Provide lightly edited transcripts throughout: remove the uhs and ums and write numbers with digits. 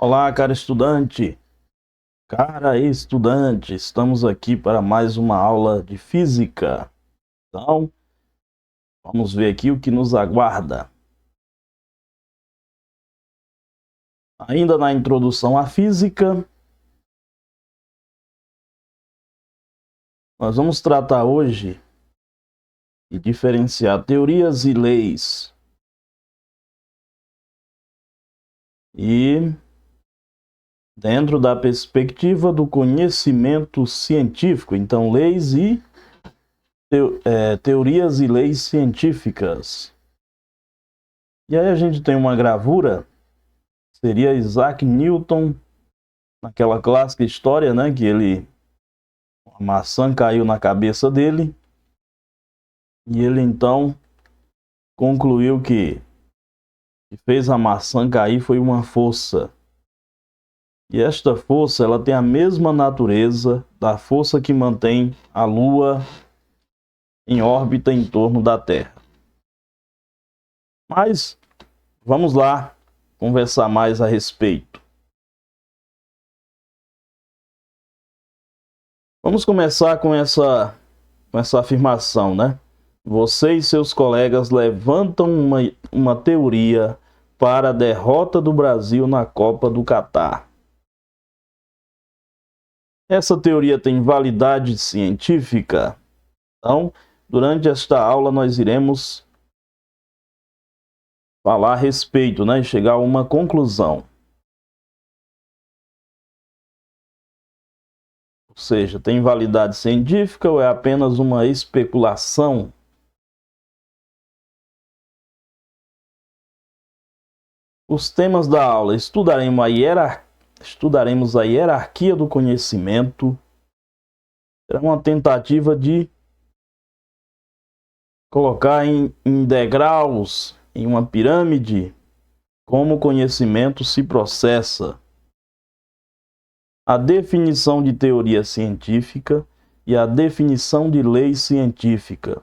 Olá, cara estudante, estamos aqui para mais uma aula de física. Então, vamos ver aqui o que nos aguarda. Ainda na introdução à física, nós vamos tratar hoje de diferenciar teorias e leis. E dentro da perspectiva do conhecimento científico, então leis e teorias e leis científicas. E aí a gente tem uma gravura, seria Isaac Newton, naquela clássica história, né, que uma maçã caiu na cabeça dele, e ele então concluiu que fez a maçã cair foi uma força. E esta força, ela tem a mesma natureza da força que mantém a Lua em órbita em torno da Terra. Mas vamos lá conversar mais a respeito. Vamos começar com essa afirmação, né? Você e seus colegas levantam uma teoria para a derrota do Brasil na Copa do Catar. Essa teoria tem validade científica? Então, durante esta aula nós iremos falar a respeito, né, e chegar a uma conclusão. Ou seja, tem validade científica ou é apenas uma especulação? Os temas da aula: estudaremos a hierarquia do conhecimento. Será uma tentativa de colocar em degraus, em uma pirâmide, como o conhecimento se processa. A definição de teoria científica e a definição de lei científica.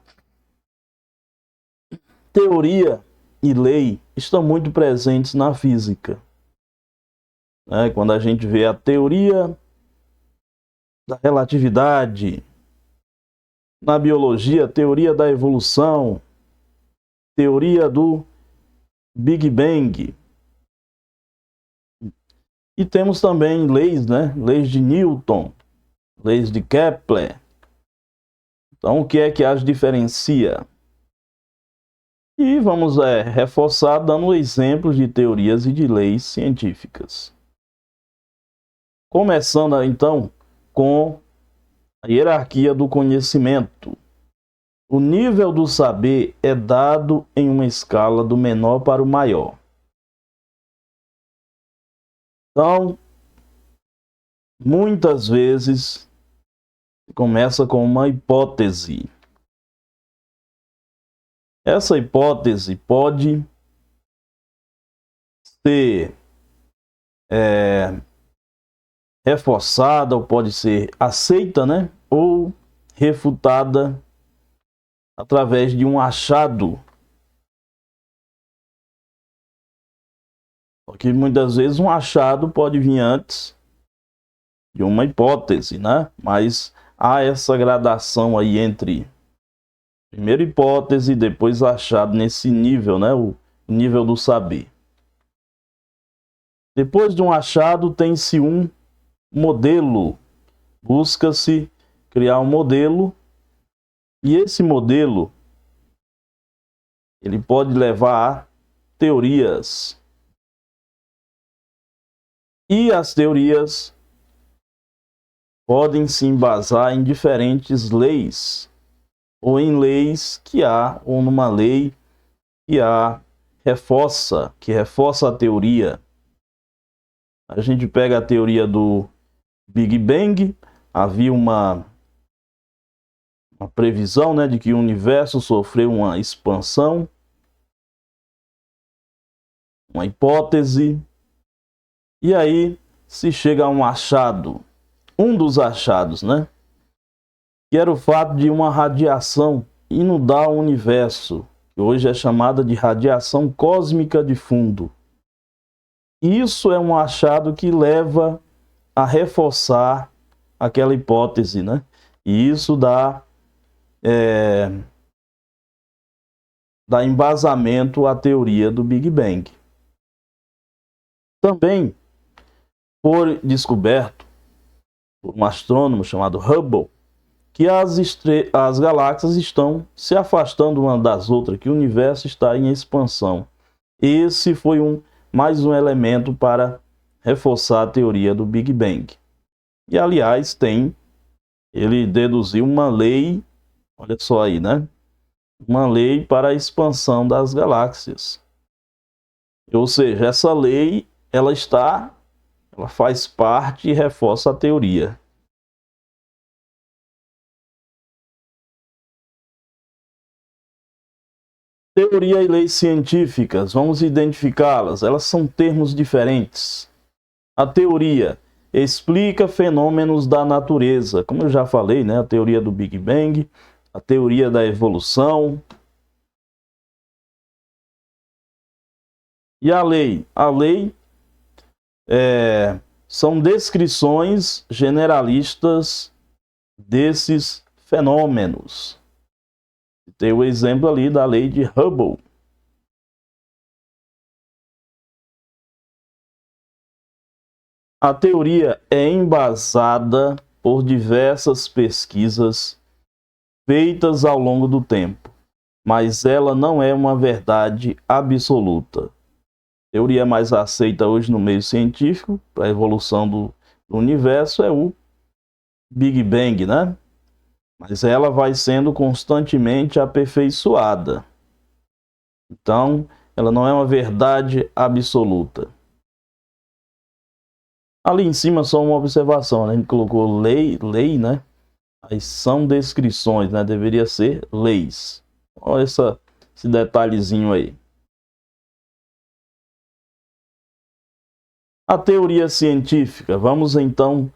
Teoria e lei estão muito presentes na física. Quando a gente vê a teoria da relatividade, na biologia, a teoria da evolução, teoria do Big Bang. E temos também leis, né? Leis de Newton, leis de Kepler. Então, o que é que as diferencia? E vamos reforçar dando exemplos de teorias e de leis científicas. Começando então com a hierarquia do conhecimento. O nível do saber é dado em uma escala do menor para o maior. Então, muitas vezes começa com uma hipótese. Essa hipótese pode ser reforçada ou pode ser aceita, né? Ou refutada através de um achado. Porque muitas vezes um achado pode vir antes de uma hipótese, né? Mas há essa gradação aí entre primeira hipótese e depois achado nesse nível, né? O nível do saber. Depois de um achado, tem-se um modelo. Busca-se criar um modelo, e esse modelo ele pode levar a teorias. E as teorias podem se embasar em diferentes leis, ou em leis que há, ou numa lei que reforça a teoria. A gente pega a teoria do Big Bang, havia uma previsão, né, de que o universo sofreu uma expansão, uma hipótese, e aí se chega a um achado, um dos achados, né, que era o fato de uma radiação inundar o universo, que hoje é chamada de radiação cósmica de fundo. Isso é um achado que leva a reforçar aquela hipótese, né? E isso dá embasamento à teoria do Big Bang. Também foi descoberto por um astrônomo chamado Hubble que as galáxias estão se afastando uma das outras, que o universo está em expansão. Esse foi mais um elemento para reforçar a teoria do Big Bang. E, aliás, ele deduziu uma lei, olha só aí, né? Uma lei para a expansão das galáxias. Ou seja, essa lei, ela faz parte e reforça a teoria. Teoria e leis científicas, vamos identificá-las. Elas são termos diferentes. A teoria explica fenômenos da natureza, como eu já falei, né? A teoria do Big Bang, a teoria da evolução. E a lei? A lei são descrições generalistas desses fenômenos. Tem o exemplo ali da lei de Hubble. A teoria é embasada por diversas pesquisas feitas ao longo do tempo, mas ela não é uma verdade absoluta. A teoria mais aceita hoje no meio científico para a evolução do universo é o Big Bang, né? Mas ela vai sendo constantemente aperfeiçoada. Então, ela não é uma verdade absoluta. Ali em cima só uma observação, né? A gente colocou lei, né? Aí são descrições, né? Deveria ser leis. Olha esse detalhezinho aí. A teoria científica, vamos então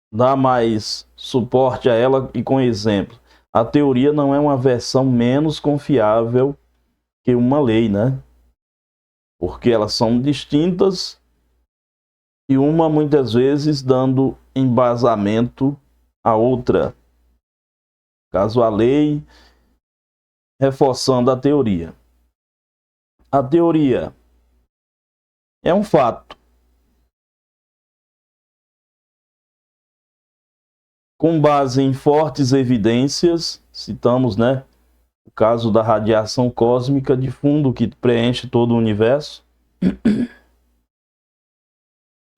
dar mais suporte a ela e com exemplo. A teoria não é uma versão menos confiável que uma lei, né? Porque elas são distintas e uma muitas vezes dando embasamento à outra. Caso a lei, reforçando a teoria. A teoria é um fato com base em fortes evidências, citamos, né, o caso da radiação cósmica de fundo que preenche todo o universo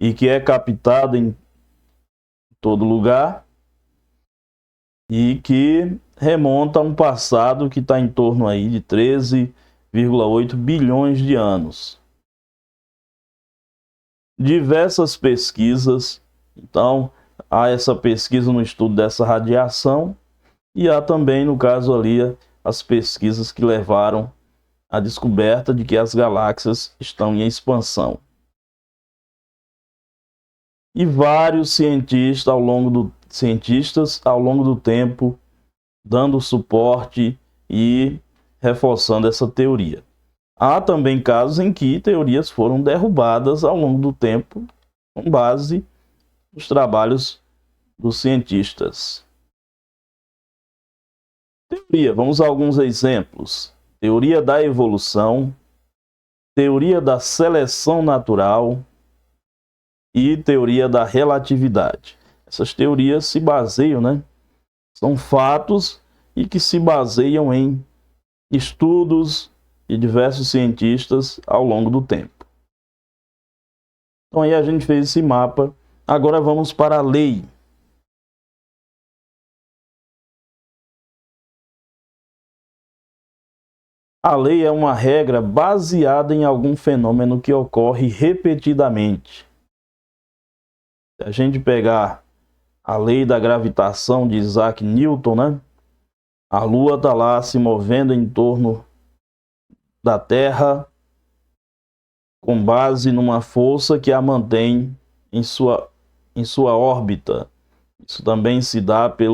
e que é captada em todo lugar e que remonta a um passado que está em torno aí de 13,8 bilhões de anos. Diversas pesquisas, então há essa pesquisa no estudo dessa radiação e há também, no caso ali, as pesquisas que levaram à descoberta de que as galáxias estão em expansão. E vários cientistas ao longo do tempo dando suporte e reforçando essa teoria. Há também casos em que teorias foram derrubadas ao longo do tempo com base nos trabalhos dos cientistas. Teoria, vamos a alguns exemplos. Teoria da evolução, teoria da seleção natural e teoria da relatividade. Essas teorias se baseiam, né? São fatos e que se baseiam em estudos de diversos cientistas ao longo do tempo. Então aí a gente fez esse mapa. Agora vamos para a lei. A lei é uma regra baseada em algum fenômeno que ocorre repetidamente. Se a gente pegar a lei da gravitação de Isaac Newton, né? A Lua está lá se movendo em torno da Terra com base numa força que a mantém em sua órbita. Isso também se dá para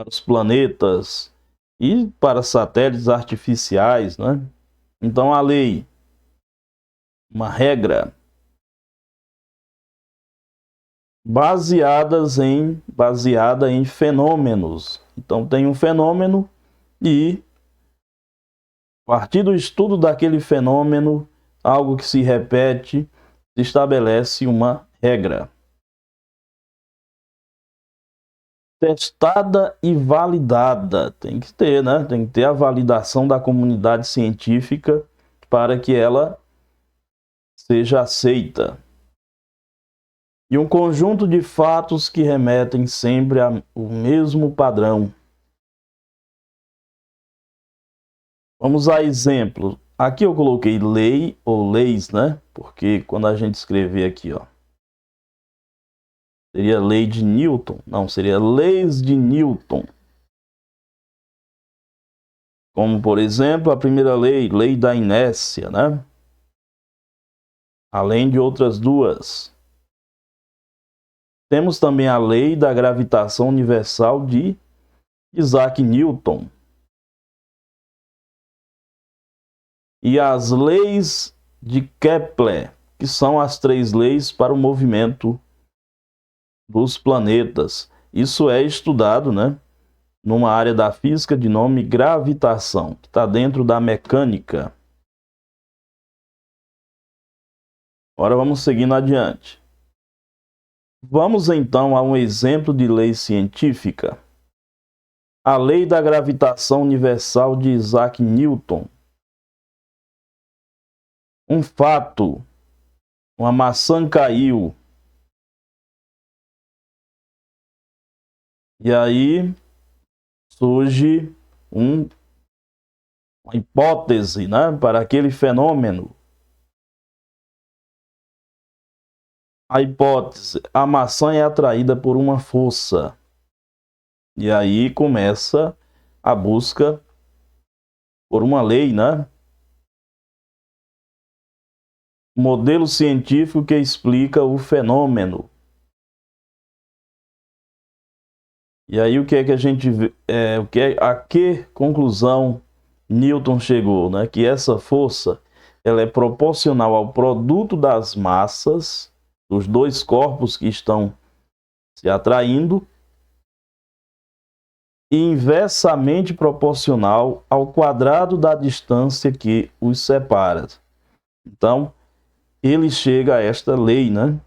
os planetas e para satélites artificiais, né? Então a lei, uma regra baseada em fenômenos. Então tem um fenômeno e, a partir do estudo daquele fenômeno, algo que se repete, se estabelece uma regra. Testada e validada. Tem que ter, né? Tem que ter a validação da comunidade científica para que ela seja aceita. E um conjunto de fatos que remetem sempre ao mesmo padrão. Vamos a exemplo. Aqui eu coloquei lei ou leis, né? Porque quando a gente escrever aqui, ó, seria lei de Newton. Não, seria leis de Newton. Como, por exemplo, a primeira lei, lei da inércia, né? Além de outras duas. Temos também a lei da gravitação universal de Isaac Newton. E as leis de Kepler, que são as 3 leis para o movimento dos planetas. Isso é estudado, né, numa área da física de nome gravitação, que está dentro da mecânica. Agora vamos seguindo adiante. Vamos então a um exemplo de lei científica. A lei da gravitação universal de Isaac Newton. Um fato: uma maçã caiu. E aí surge uma hipótese, né, para aquele fenômeno. A hipótese: a maçã é atraída por uma força. E aí começa a busca por uma lei, né? Modelo científico que explica o fenômeno. E aí o que é que a gente vê, a que conclusão Newton chegou, né? Que essa força, ela é proporcional ao produto das massas dos 2 corpos que estão se atraindo e inversamente proporcional ao quadrado da distância que os separa. Então, ele chega a esta lei, né?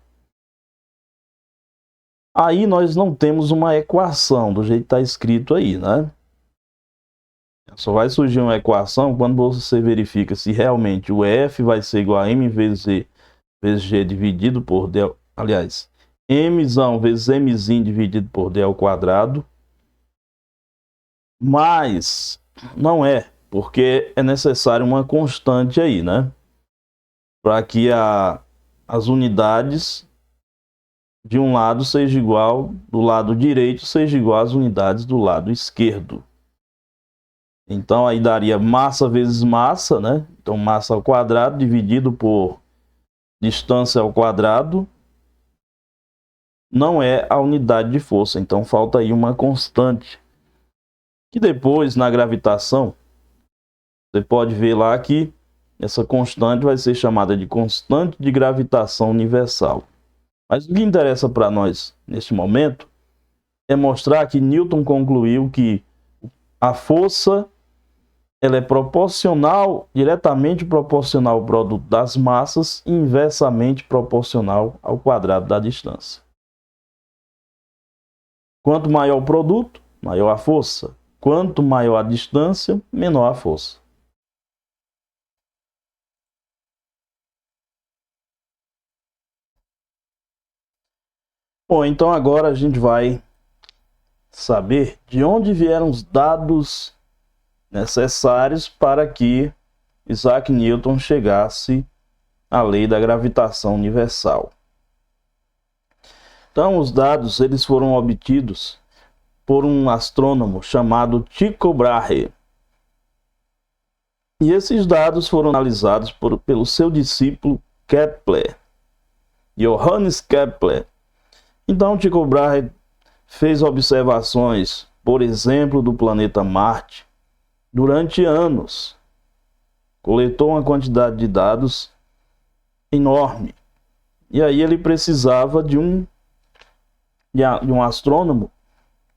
Aí nós não temos uma equação do jeito que está escrito aí, né? Só vai surgir uma equação quando você verifica se realmente o F vai ser igual a M vezes G dividido por D, aliás, Mzão vezes Mzinho dividido por D ao quadrado. Mas não é, porque é necessário uma constante aí, né? Para que as unidades de um lado seja igual, do lado direito seja igual às unidades do lado esquerdo. Então aí daria massa vezes massa, né? Então massa ao quadrado dividido por distância ao quadrado não é a unidade de força. Então falta aí uma constante. Que depois na gravitação você pode ver lá que essa constante vai ser chamada de constante de gravitação universal. Mas o que interessa para nós neste momento é mostrar que Newton concluiu que a força ela é proporcional, diretamente proporcional ao produto das massas e inversamente proporcional ao quadrado da distância. Quanto maior o produto, maior a força. Quanto maior a distância, menor a força. Bom, então agora a gente vai saber de onde vieram os dados necessários para que Isaac Newton chegasse à lei da gravitação universal. Então, os dados eles foram obtidos por um astrônomo chamado Tycho Brahe. E esses dados foram analisados pelo seu discípulo Kepler, Johannes Kepler. Então, Tycho Brahe fez observações, por exemplo, do planeta Marte, durante anos. Coletou uma quantidade de dados enorme. E aí ele precisava de um de um astrônomo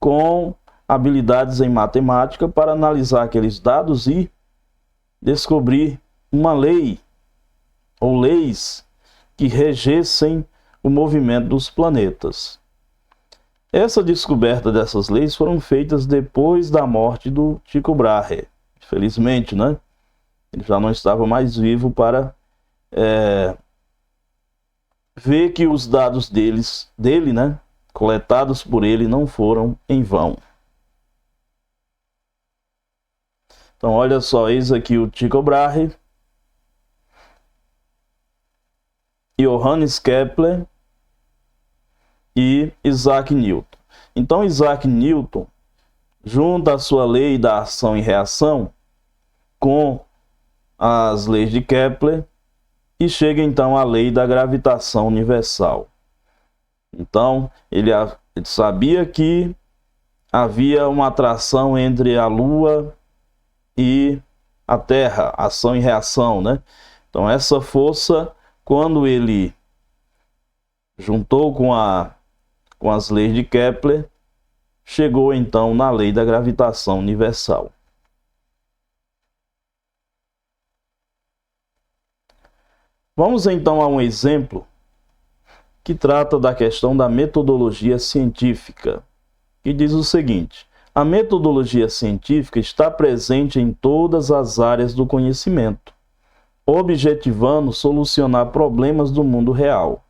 com habilidades em matemática para analisar aqueles dados e descobrir uma lei ou leis que regessem o movimento dos planetas. Essa descoberta dessas leis foram feitas depois da morte do Tycho Brahe. Felizmente, né? Ele já não estava mais vivo para ver que os dados dele, né, coletados por ele, não foram em vão. Então, olha só, eis aqui o Tycho Brahe, Johannes Kepler e Isaac Newton. Então, Isaac Newton junta a sua lei da ação e reação com as leis de Kepler e chega então à lei da gravitação universal. Então, ele sabia que havia uma atração entre a Lua e a Terra, ação e reação, né? Então, essa força, quando ele juntou com as leis de Kepler, chegou então na lei da gravitação universal. Vamos então a um exemplo que trata da questão da metodologia científica, que diz o seguinte: a metodologia científica está presente em todas as áreas do conhecimento, objetivando solucionar problemas do mundo real,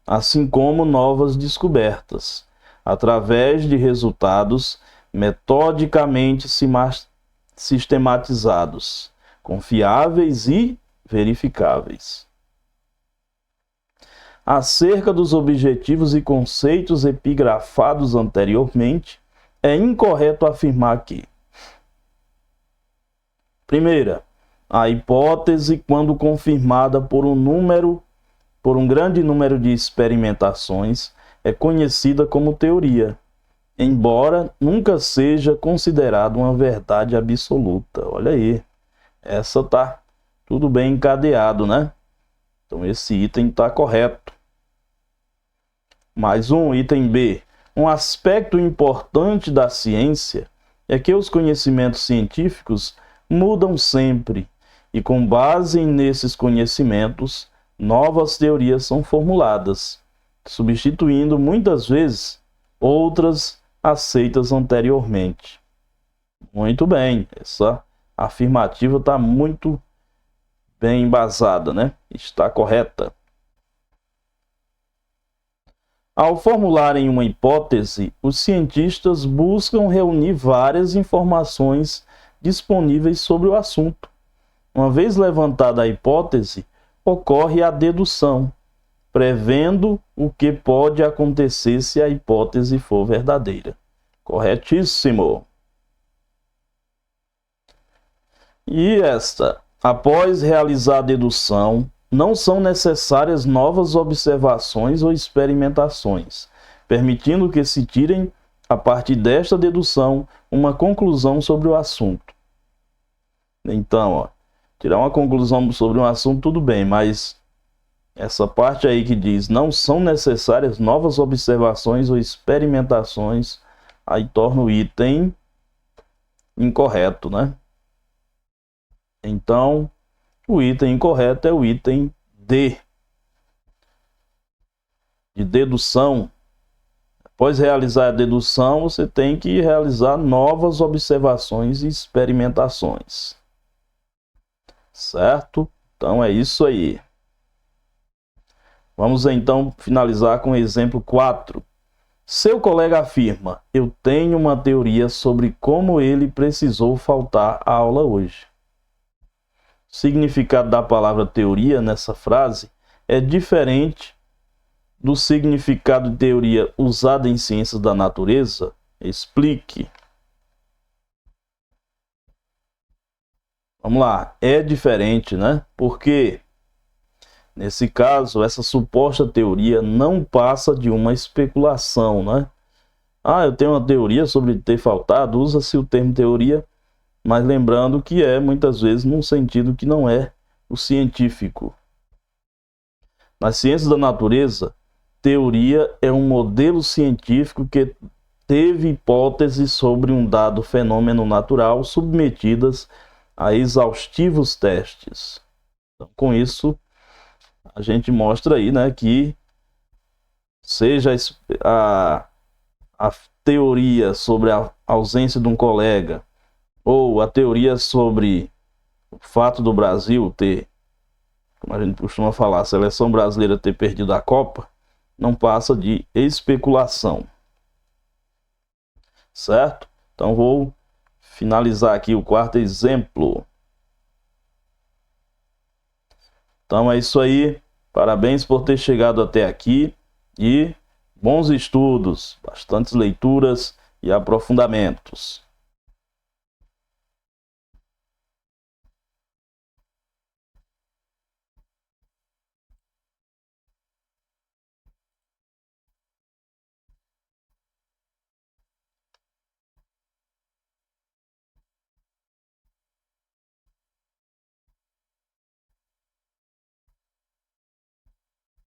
assim como novas descobertas, através de resultados metodicamente sistematizados, confiáveis e verificáveis. Acerca dos objetivos e conceitos epigrafados anteriormente, é incorreto afirmar que: primeira, a hipótese, quando confirmada por um grande número de experimentações, é conhecida como teoria, embora nunca seja considerada uma verdade absoluta. Olha aí, essa tá tudo bem encadeado, né? Então esse item está correto. Mais um, item B. Um aspecto importante da ciência é que os conhecimentos científicos mudam sempre, e com base nesses conhecimentos, novas teorias são formuladas, substituindo muitas vezes outras aceitas anteriormente. Muito bem, essa afirmativa está muito bem embasada, né? Está correta. Ao formularem uma hipótese, os cientistas buscam reunir várias informações disponíveis sobre o assunto. Uma vez levantada a hipótese, ocorre a dedução, prevendo o que pode acontecer se a hipótese for verdadeira. Corretíssimo. E esta, após realizar a dedução, não são necessárias novas observações ou experimentações, permitindo que se tirem, a partir desta dedução, uma conclusão sobre o assunto. Então, tirar uma conclusão sobre um assunto, tudo bem, mas essa parte aí que diz não são necessárias novas observações ou experimentações, aí torna o item incorreto, né? Então, o item incorreto é o item D, de dedução. Após realizar a dedução, você tem que realizar novas observações e experimentações. Certo? Então é isso aí. Vamos então finalizar com o exemplo 4. Seu colega afirma: eu tenho uma teoria sobre como ele precisou faltar à aula hoje. O significado da palavra teoria nessa frase é diferente do significado de teoria usada em ciências da natureza. Explique. Vamos lá, é diferente, né? Porque, nesse caso, essa suposta teoria não passa de uma especulação, né? Ah, eu tenho uma teoria sobre ter faltado, usa-se o termo teoria, mas lembrando que é, muitas vezes, num sentido que não é o científico. Nas ciências da natureza, teoria é um modelo científico que teve hipóteses sobre um dado fenômeno natural submetidas a exaustivos testes. Então, com isso, a gente mostra aí, né, que seja a teoria sobre a ausência de um colega, ou a teoria sobre o fato do Brasil ter, como a gente costuma falar, a seleção brasileira ter perdido a Copa, não passa de especulação. Certo? Então vou finalizar aqui o quarto exemplo. Então é isso aí. Parabéns por ter chegado até aqui e bons estudos, bastantes leituras e aprofundamentos.